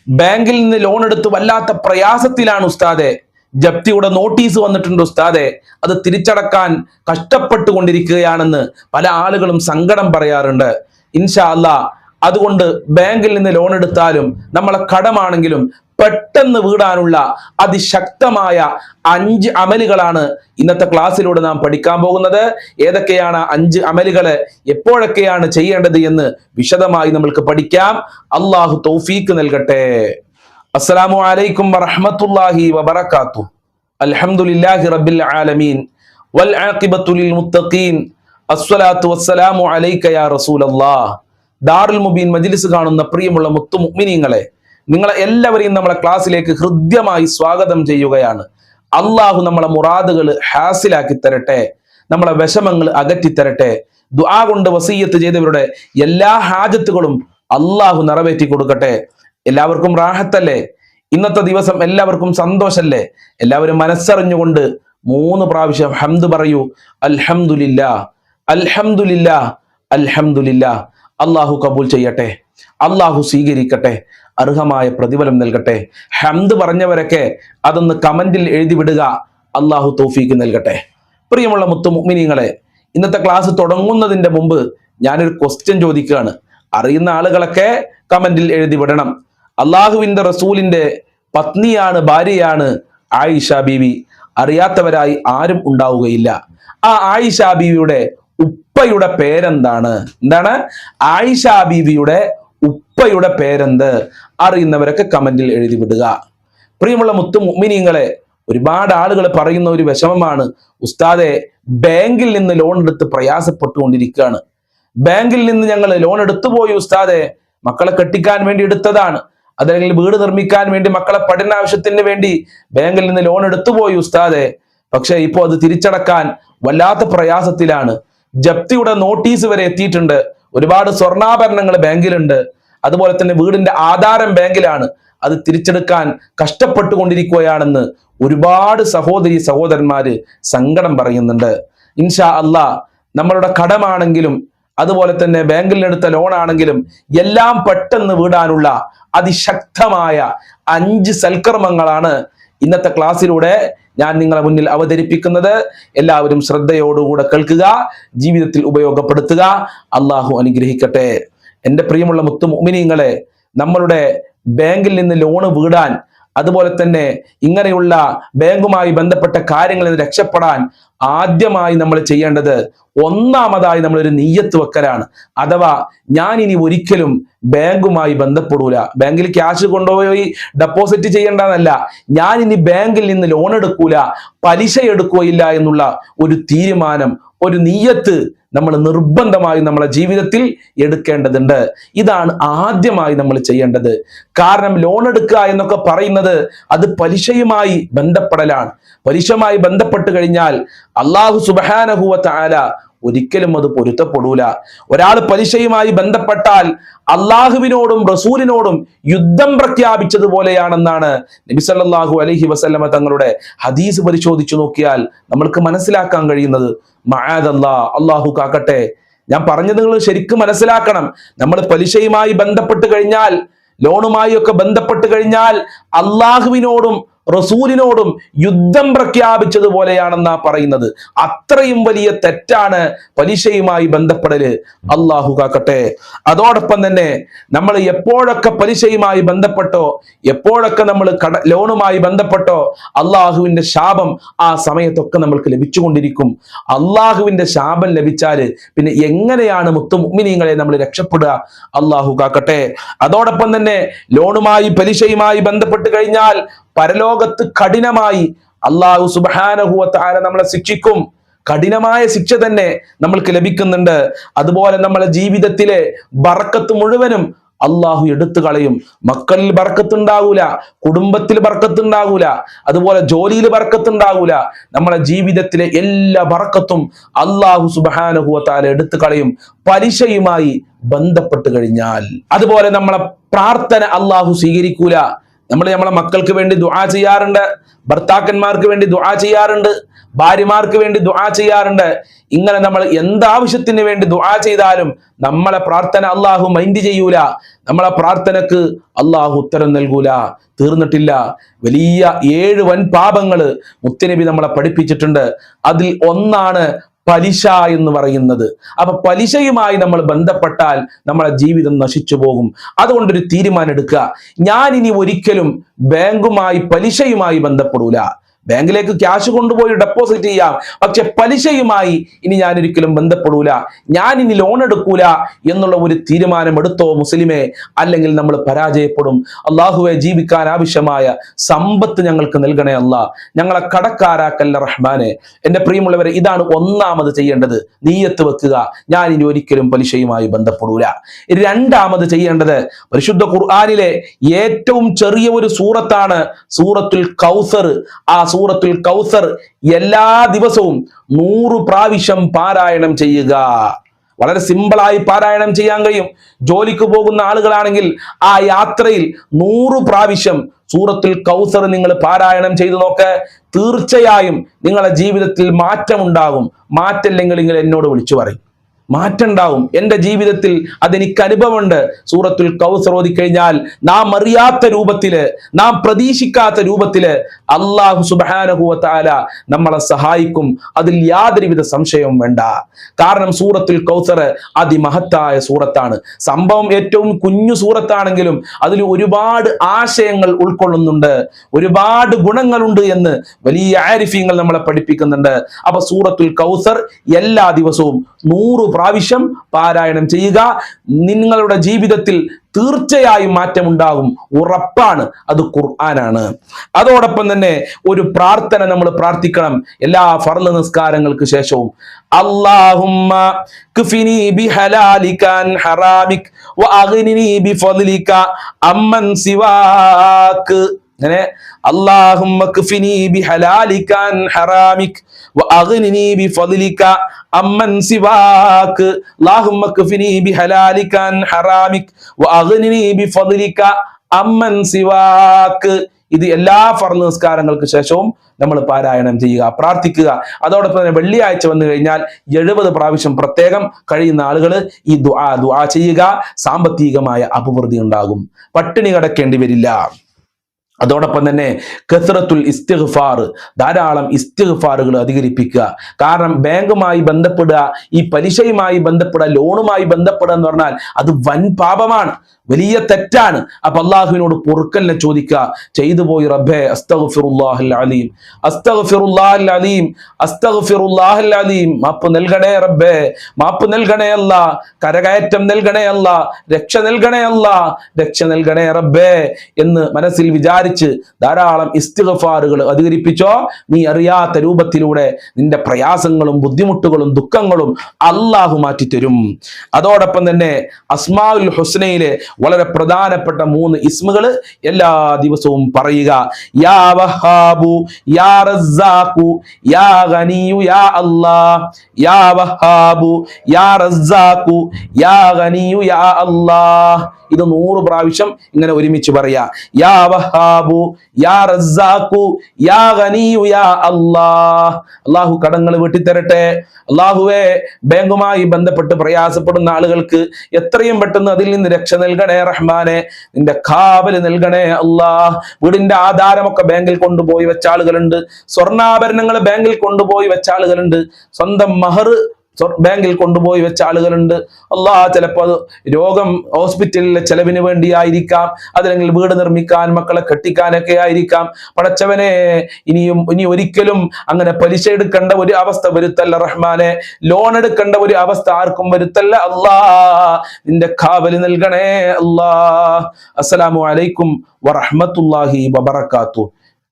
ബാങ്കിൽ നിന്ന് ലോൺ എടുത്ത് വല്ലാത്ത പ്രയാസത്തിലാണ് ഉസ്താദെ. ജപ്തിയുടെ നോട്ടീസ് വന്നിട്ടുണ്ട് ഉസ്താദെ, അത് തിരിച്ചടക്കാൻ കഷ്ടപ്പെട്ടുകൊണ്ടിരിക്കുകയാണെന്ന് പല ആളുകളും സങ്കടം പറയാറുണ്ട്. ഇൻഷാ അല്ലാ, അതുകൊണ്ട് ബാങ്കിൽ നിന്ന് ലോൺ എടുത്താലും നമ്മളെ കടമാണെങ്കിലും പെട്ടെന്ന് വീടാനുള്ള അതിശക്തമായ 5 അമലുകളാണ് ഇന്നത്തെ ക്ലാസ്സിലൂടെ നാം പഠിക്കാൻ പോകുന്നത്. ഏതൊക്കെയാണ് 5 അമലുകള്, എപ്പോഴൊക്കെയാണ് ചെയ്യേണ്ടത് എന്ന് വിശദമായി നമ്മൾക്ക് പഠിക്കാം. അള്ളാഹു തൗഫീക്ക് നൽകട്ടെ. അസ്സലാമു അലൈക്കും വറഹ്മത്തുള്ളാഹി വബറകാതുഹു. അൽഹംദുലില്ലാഹി റബ്ബിൽ ആലമീൻ വൽ ആഖിബത്തു ലിൽ മുത്തഖീൻ. അസ്സലാത്തു വസ്സലാമു അലൈക യാ റസൂലല്ലാഹ്. ദാറുൽ മുബീൻ മജ്ലിസ് കാണുന്ന പ്രിയമുള്ള മുത്തു മുഅ്മിനീങ്ങളെ, നിങ്ങളെ എല്ലാവരെയും നമ്മളെ ക്ലാസ്സിലേക്ക് ഹൃദ്യമായി സ്വാഗതം ചെയ്യുകയാണ്. അള്ളാഹു നമ്മളെ മുറാദുകൾ ഹാസിലാക്കി തരട്ടെ, നമ്മളെ വിഷമങ്ങൾ അകറ്റിത്തരട്ടെ. ദുആ കൊണ്ട് വസീയത്ത് ചെയ്തവരുടെ എല്ലാ ഹാജത്തുകളും അള്ളാഹു നിറവേറ്റി കൊടുക്കട്ടെ. എല്ലാവർക്കും റാഹത്തല്ലേ? ഇന്നത്തെ ദിവസം എല്ലാവർക്കും സന്തോഷല്ലേ? എല്ലാവരും മനസ്സറിഞ്ഞുകൊണ്ട് 3 പ്രാവശ്യം ഹംദ് പറയൂ. അൽഹംദുലില്ലാ, അൽഹംദുലില്ലാ, അൽഹംദുലില്ലാ. അള്ളാഹു കബൂൽ ചെയ്യട്ടെ, അള്ളാഹു സ്വീകരിക്കട്ടെ, അർഹമായ പ്രതിഫലം നൽകട്ടെ. ഹംദ് പറഞ്ഞവരൊക്കെ അതൊന്ന് കമന്റിൽ എഴുതി വിടുക. അള്ളാഹു തൗഫീക്ക് നൽകട്ടെ. പ്രിയമുള്ള മുത്തു മുഅ്മിനീങ്ങളെ, ഇന്നത്തെ ക്ലാസ് തുടങ്ങുന്നതിന്റെ മുമ്പ് ഞാനൊരു ക്വസ്റ്റ്യൻ ചോദിക്കുകയാണ്. അറിയുന്ന ആളുകളൊക്കെ കമന്റിൽ എഴുതി വിടണം. അള്ളാഹുവിന്റെ റസൂലിന്റെ പത്നിയാണ്, ഭാര്യയാണ് ആയിഷ ബീവി. അറിയാത്തവരായി ആരും ഉണ്ടാവുകയില്ല. ആ ആയിഷ ബീവിയുടെ ഉപ്പയുടെ പേരെന്താണ്? എന്താണ് ആയിഷ ബീവിയുടെ ഉപ്പയുടെ പേരെന്ത്? അറിയുന്നവരൊക്കെ കമന്റിൽ എഴുതി വിടുക. പ്രിയമുള്ള മുത്തു മുഅ്മിനീങ്ങളെ, ഒരുപാട് ആളുകൾ പറയുന്ന ഒരു വിഷമമാണ്, ഉസ്താദെ ബാങ്കിൽ നിന്ന് ലോൺ എടുത്ത് പ്രയാസപ്പെട്ടുകൊണ്ടിരിക്കുകയാണ്. ബാങ്കിൽ നിന്ന് ഞങ്ങൾ ലോൺ എടുത്തു പോയി ഉസ്താദെ, മക്കളെ കെട്ടിക്കാൻ വേണ്ടി എടുത്തതാണ്, അതല്ലെങ്കിൽ വീട് നിർമ്മിക്കാൻ വേണ്ടി, മക്കളെ പഠനാവശ്യത്തിന് വേണ്ടി ബാങ്കിൽ നിന്ന് ലോൺ എടുത്തുപോയി ഉസ്താദെ. പക്ഷെ ഇപ്പോ അത് തിരിച്ചടക്കാൻ വല്ലാത്ത പ്രയാസത്തിലാണ്. ജപ്തിയുടെ നോട്ടീസ് വരെ എത്തിയിട്ടുണ്ട്. ഒരുപാട് സ്വർണ്ണാഭരണങ്ങൾ ബാങ്കിലുണ്ട്. അതുപോലെ തന്നെ വീടിന്റെ ആധാരം ബാങ്കിലാണ്. അത് തിരിച്ചെടുക്കാൻ കഷ്ടപ്പെട്ടുകൊണ്ടിരിക്കുകയാണെന്ന് ഒരുപാട് സഹോദരി സഹോദരന്മാര് സങ്കടം പറയുന്നുണ്ട്. ഇൻഷാ അല്ലാ, നമ്മളുടെ കടമാണെങ്കിലും അതുപോലെ തന്നെ ബാങ്കിൽ എടുത്ത ലോൺ ആണെങ്കിലും എല്ലാം പെട്ടെന്ന് വീടാനുള്ള അതിശക്തമായ 5 സൽക്കർമ്മങ്ങളാണ് ഇന്നത്തെ ക്ലാസ്സിലൂടെ ഞാൻ നിങ്ങളെ മുന്നിൽ അവതരിപ്പിക്കുന്നത്. എല്ലാവരും ശ്രദ്ധയോടുകൂടെ കേൾക്കുക, ജീവിതത്തിൽ ഉപയോഗപ്പെടുത്തുക. അള്ളാഹു അനുഗ്രഹിക്കട്ടെ. എൻ്റെ പ്രിയമുള്ള മുത്തു മുഅ്മിനീങ്ങളെ, നമ്മളുടെ ബാങ്കിൽ നിന്ന് ലോണ് വീടാൻ, അതുപോലെ തന്നെ ഇങ്ങനെയുള്ള ബാങ്കുമായി ബന്ധപ്പെട്ട കാര്യങ്ങളിൽ നിന്ന് രക്ഷപ്പെടാൻ ആദ്യമായി നമ്മൾ ചെയ്യേണ്ടത്, ഒന്നാമതായി നമ്മളൊരു നിയ്യത്ത് വെക്കലാണ്. അഥവാ ഞാൻ ഇനി ഒരിക്കലും ബാങ്കുമായി ബന്ധപ്പെടൂല, ബാങ്കിൽ ക്യാഷ് കൊണ്ടുപോയി ഡെപ്പോസിറ്റ് ചെയ്യേണ്ടതല്ല, ഞാൻ ഇനി ബാങ്കിൽ നിന്ന് ലോൺ എടുക്കൂല, പലിശ എടുക്കുകയില്ല എന്നുള്ള ഒരു തീരുമാനം, ഒരു നിയ്യത്ത് നമ്മൾ നിർബന്ധമായി നമ്മളെ ജീവിതത്തിൽ എടുക്കേണ്ടതുണ്ട്. ഇതാണ് ആദ്യമായി നമ്മൾ ചെയ്യേണ്ടത്. കാരണം ലോൺ എടുക്കുക എന്നൊക്കെ പറയുന്നത് അത് പലിശയുമായി ബന്ധപ്പെടലാണ്. പലിശയുമായി ബന്ധപ്പെട്ട് കഴിഞ്ഞാൽ അല്ലാഹു സുബ്ഹാനഹു വ തആല ഒരിക്കലും അത് പൊരുത്തപ്പെടൂല. ഒരാൾ പലിശയുമായി ബന്ധപ്പെട്ടാൽ അള്ളാഹുവിനോടും റസൂലിനോടും യുദ്ധം പ്രഖ്യാപിച്ചതുപോലെയാണെന്നാണ് നബി സല്ലല്ലാഹു അലൈഹി വസല്ലമ തങ്ങളുടെ ഹദീസ് പരിശോധിച്ചു നോക്കിയാൽ നമ്മൾക്ക് മനസ്സിലാക്കാൻ കഴിയുന്നത്. മഅദല്ലാ, അള്ളാഹു കാക്കട്ടെ. ഞാൻ പറഞ്ഞത് നിങ്ങൾ ശരിക്കും മനസ്സിലാക്കണം. നമ്മൾ പലിശയുമായി ബന്ധപ്പെട്ട് കഴിഞ്ഞാൽ, ലോണുമായി ഒക്കെ ബന്ധപ്പെട്ട് കഴിഞ്ഞാൽ അള്ളാഹുവിനോടും റസൂലിനോടും യുദ്ധം പ്രഖ്യാപിച്ചതുപോലെയാണെന്നാ പറയുന്നത്. അത്രയും വലിയ തെറ്റാണ് പലിശയുമായി ബന്ധപ്പെടല്. അള്ളാഹു കാക്കട്ടെ. അതോടൊപ്പം തന്നെ നമ്മൾ എപ്പോഴൊക്കെ പലിശയുമായി ബന്ധപ്പെട്ടോ, എപ്പോഴൊക്കെ നമ്മൾ ലോണുമായി ബന്ധപ്പെട്ടോ, അള്ളാഹുവിന്റെ ശാപം ആ സമയത്തൊക്കെ നമ്മൾക്ക് ലഭിച്ചുകൊണ്ടിരിക്കും. അള്ളാഹുവിന്റെ ശാപം ലഭിച്ചാല് പിന്നെ എങ്ങനെയാണ് മുത്തു മുഅ്മിനീങ്ങളെ നമ്മൾ രക്ഷപ്പെടുക? അള്ളാഹു കാക്കട്ടെ. അതോടൊപ്പം തന്നെ ലോണുമായി പലിശയുമായി ബന്ധപ്പെട്ട് കഴിഞ്ഞാൽ പരലോകത്ത് കഠിനമായി അല്ലാഹു സുബ്ഹാനഹു വ തആല നമ്മളെ ശിക്ഷിക്കും. കഠിനമായ ശിക്ഷ തന്നെ നമ്മൾക്ക് ലഭിക്കുന്നുണ്ട്. അതുപോലെ നമ്മളെ ജീവിതത്തിലെ ബർക്കത്ത് മുഴുവനും അള്ളാഹു എടുത്തു കളയും. മക്കളിൽ ബർക്കത്തുണ്ടാകൂല, കുടുംബത്തിൽ ബർക്കത്തുണ്ടാകൂല, അതുപോലെ ജോലിയിൽ ബർക്കത്തുണ്ടാകൂല. നമ്മളെ ജീവിതത്തിലെ എല്ലാ ബർക്കത്തും അള്ളാഹു സുബ്ഹാനഹു വ തആല എടുത്തു കളയും പലിശയുമായി ബന്ധപ്പെട്ട് കഴിഞ്ഞാൽ. അതുപോലെ നമ്മളെ പ്രാർത്ഥന അള്ളാഹു സ്വീകരിക്കൂല. നമ്മളെ മക്കൾക്ക് വേണ്ടി ദുആ ചെയ്യാറുണ്ട്, ഭർത്താക്കന്മാർക്ക് വേണ്ടി ദുആ ചെയ്യാറുണ്ട്, ഭാര്യമാർക്ക് വേണ്ടി ദുആ ചെയ്യാറുണ്ട്. ഇങ്ങനെ നമ്മൾ എന്താവശ്യത്തിന് വേണ്ടി ദുആ ചെയ്താലും നമ്മളെ പ്രാർത്ഥന അള്ളാഹു മൈൻഡ് ചെയ്യൂല, നമ്മളെ പ്രാർത്ഥനക്ക് അള്ളാഹു ഉത്തരം നൽകൂല. തീർന്നിട്ടില്ല, വലിയ 7 വൻ പാപങ്ങള് മുത്തുനബി നമ്മളെ പഠിപ്പിച്ചിട്ടുണ്ട്. അതിൽ ഒന്നാണ് പലിശ എന്ന് പറയുന്നത്. അപ്പൊ പലിശയുമായി നമ്മൾ ബന്ധപ്പെട്ടാൽ നമ്മളെ ജീവിതം നശിച്ചു പോകും. അതുകൊണ്ടൊരു തീരുമാനം എടുക്കുക, ഞാൻ ഇനി ഒരിക്കലും ബാങ്കുമായി പലിശയുമായി ബന്ധപ്പെടൂല. ബാങ്കിലേക്ക് ക്യാഷ് കൊണ്ടുപോയി ഡെപ്പോസിറ്റ് ചെയ്യാം, പക്ഷെ പലിശയുമായി ഇനി ഞാൻ ഒരിക്കലും ബന്ധപ്പെടൂല, ഞാൻ ഇനി ലോൺ എടുക്കൂല എന്നുള്ള ഒരു തീരുമാനം എടുത്തോ മുസ്ലിമേ, അല്ലെങ്കിൽ നമ്മൾ പരാജയപ്പെടും. അള്ളാഹുവെ, ജീവിക്കാൻ ആവശ്യമായ സമ്പത്ത് ഞങ്ങൾക്ക് നൽകണേ അല്ലാ, ഞങ്ങളെ കടക്കാരാക്കല്ല റഹ്മാനെ. എൻ്റെ പ്രിയമുള്ളവരെ, ഇതാണ് ഒന്നാമത് ചെയ്യേണ്ടത്, നീയത്ത് വെക്കുക, ഞാൻ ഇനി ഒരിക്കലും പലിശയുമായി ബന്ധപ്പെടൂല. രണ്ടാമത് ചെയ്യേണ്ടത്, പരിശുദ്ധ ഖുർആനിലെ ഏറ്റവും ചെറിയ ഒരു സൂറത്താണ് സൂറത്തുൽ കൗസർ. ആ സൂറത്തുൽ കൗസർ എല്ലാ ദിവസവും 100 പ്രാവശ്യം പാരായണം ചെയ്യുക. വളരെ സിമ്പിളായി പാരായണം ചെയ്യാൻ കഴിയും. ജോലിക്ക് പോകുന്ന ആളുകളാണെങ്കിൽ ആ യാത്രയിൽ 100 പ്രാവശ്യം സൂറത്തുൽ കൗസർ നിങ്ങൾ പാരായണം ചെയ്തു നോക്ക്. തീർച്ചയായും നിങ്ങളുടെ ജീവിതത്തിൽ മാറ്റം ഉണ്ടാകും. മാറ്റമില്ലെങ്കിൽ നിങ്ങൾ എന്നോട് വിളിച്ചു പറയും, മാറ്റം ഉണ്ടാവും. എൻ്റെ ജീവിതത്തിൽ അതെനിക്ക് അനുഭവമുണ്ട്. സൂറത്തുൽ കൗസർ ഓതിക്കഴിഞ്ഞാൽ നാം അറിയാത്ത രൂപത്തില്, നാം പ്രതീക്ഷിക്കാത്ത രൂപത്തില് അല്ലാഹു സുബ്ഹാനഹു വ തആല നമ്മളെ സഹായിക്കും. അതിൽ യാതൊരുവിധ സംശയവും വേണ്ട. കാരണം സൂറത്തുൽ കൗസർ അതിമഹത്തായ സൂറത്താണ്. സംഭവം ഏറ്റവും കുഞ്ഞു സൂറത്താണെങ്കിലും അതിൽ ഒരുപാട് ആശയങ്ങൾ ഉൾക്കൊള്ളുന്നുണ്ട്, ഒരുപാട് ഗുണങ്ങളുണ്ട് എന്ന് വലിയ ആരിഫീങ്ങൾ നമ്മളെ പഠിപ്പിക്കുന്നുണ്ട്. അപ്പൊ സൂറത്തുൽ കൗസർ എല്ലാ ദിവസവും 100 പ്രാവശ്യം പാരായണം ചെയ്യുക. നിങ്ങളുടെ ജീവിതത്തിൽ തീർച്ചയായും മാറ്റമുണ്ടാകും, ഉറപ്പാണ്. അത് ഖുർആനാണ്. അതോടൊപ്പം തന്നെ ഒരു പ്രാർത്ഥന നമ്മൾ പ്രാർത്ഥിക്കണം എല്ലാ ഫർള് നിസ്കാരങ്ങൾക്ക് ശേഷവും. അല്ലാഹുമ്മ ക്ഫിനി ബിഹലാലിക അൻ ഹറാമിക് വഅഗ്നിനി ബിഫദ്ലിക അമ്മൻ സിവാക്. അങ്ങനെ അല്ലാഹുമ്മ ക്ഫിനി ബിഹലാലിക അൻ ഹറാമിക് വഅഗ്നിനി ബിഫദ്ലിക അമ്മൻ സിവാക്. അല്ലാഹുമ്മ ക്ഫിനി ബിഹലാലിക അൻ ഹറാമിക് വഅഗ്നിനി ബിഫദ്ലിക അമ്മൻ സിവാക്. ഇത് എല്ലാ ഫർള് നിസ്കാരങ്ങൾക്ക് ശേഷവും നമ്മൾ പാരായണം ചെയ്യുക, പ്രാർത്ഥിക്കുക. അതോടൊപ്പം തന്നെ വെള്ളിയാഴ്ച വന്നു കഴിഞ്ഞാൽ 70 പ്രാവശ്യം പ്രത്യേകം കഴിയുന്ന ആളുകൾ ഈ ദുആ ചെയ്യുക. സാമ്പത്തികമായ അഭിവൃദ്ധി ഉണ്ടാകും, പട്ടിണി കിടക്കേണ്ടി വരില്ല. അതോടൊപ്പം തന്നെ കസ്റത്തുൽ ഇസ്തിഗ്ഫാർ, ധാരാളം ഇസ്തിഗ്ഫാറുകൾ അധികരിപ്പിക്കുക. കാരണം ബാങ്കുമായി ബന്ധപ്പെടുക, ഈ പലിശയുമായി ബന്ധപ്പെടുക, ലോണുമായി ബന്ധപ്പെടുക എന്ന് പറഞ്ഞാൽ അത് വൻ പാപമാണ്, വലിയ തെറ്റാണ്. അപ്പൊ അള്ളാഹുവിനോട് പൊറുക്കലിനെ ചോദിക്കുക, ചെയ്തു പോയി റബ്ബേ, അസ്തഗ്ഫിറുല്ലാഹൽ അലീം, അസ്തഗ്ഫിറുല്ലാഹൽ അലീം, അസ്തഗ്ഫിറുല്ലാഹൽ അലീം, മാപ്പ് നൽകണേ റബ്ബേ, മാപ്പ് നൽകണേ അല്ലാ, കരകയറ്റം നൽകണേ അല്ലാ, രക്ഷ നൽകണേ അല്ലാ, രക്ഷ നൽകണേ റബ്ബേ എന്ന് മനസ്സിൽ വിചാരിച്ച് ധാരാളം ഇസ്തിഗ്ഫാറുകൾ അധികരിപ്പിച്ചോ. നീ അറിയാത്ത രൂപത്തിലൂടെ നിന്റെ പ്രയാസങ്ങളും ബുദ്ധിമുട്ടുകളും ദുഃഖങ്ങളും അള്ളാഹു മാറ്റിത്തരും. അതോടൊപ്പം തന്നെ അസ്മാഉൽ ഹുസ്നയിലെ വളരെ പ്രധാനപ്പെട്ട 3 ഇസ്മുകൾ എല്ലാ ദിവസവും പറയുക. യാ വഹാബു യാ റസ്സാഖു യാ ഗനിയു യാ അല്ലാഹ്, യാ വഹാബു യാ റസ്സാഖു യാ ഗനിയു യാ അല്ലാഹ്. ഇത് 100 പ്രാവശ്യം ഇങ്ങനെ ഒരുമിച്ച് പറയാ. യാ വഹാബു യാ റസ്സാഖു യാ ഗനിയു യാ അല്ലാഹ്. അല്ലാഹു കടങ്ങൾ വെട്ടിത്തരട്ടെ. അല്ലാഹുവേ, ബാങ്കുമായി ബന്ധപ്പെട്ട് പ്രയാസപ്പെടുന്ന ആളുകൾക്ക് എത്രയും പെട്ടെന്ന് അതിൽ നിന്ന് രക്ഷ നൽകണേ റഹ്മാനെ, നിന്റെ കാവല് നൽകണേ അല്ലാഹ്. വീടിന്റെ ആധാരമൊക്കെ ബാങ്കിൽ കൊണ്ടുപോയി വെച്ച ആളുകളുണ്ട്, സ്വർണ്ണാഭരണങ്ങൾ ബാങ്കിൽ കൊണ്ടുപോയി വെച്ച ആളുകളുണ്ട്, സ്വന്തം മഹർ ബാങ്കിൽ കൊണ്ടുപോയി വെച്ച ആളുകളുണ്ട്. അള്ളാഹ് ചിലപ്പോൾ അത് രോഗം ഹോസ്പിറ്റലിലെ ചെലവിന് വേണ്ടിയായിരിക്കാം, അതല്ലെങ്കിൽ വീട് നിർമ്മിക്കാൻ, മക്കളെ കെട്ടിക്കാനൊക്കെ ആയിരിക്കാം. പടച്ചവനെ, ഇനി ഒരിക്കലും അങ്ങനെ പലിശ എടുക്കേണ്ട ഒരു അവസ്ഥ വരുത്തല്ല റഹ്മാനെ, ലോൺ എടുക്കേണ്ട ഒരു അവസ്ഥ ആർക്കും വരുത്തല്ല അല്ലാഹ്. നിന്റെ കാവല് നൽകണേ അല്ലാഹ്. അസ്സലാമു അലൈക്കും വറഹ്മത്തുള്ളാഹി വബറകാതുഹു.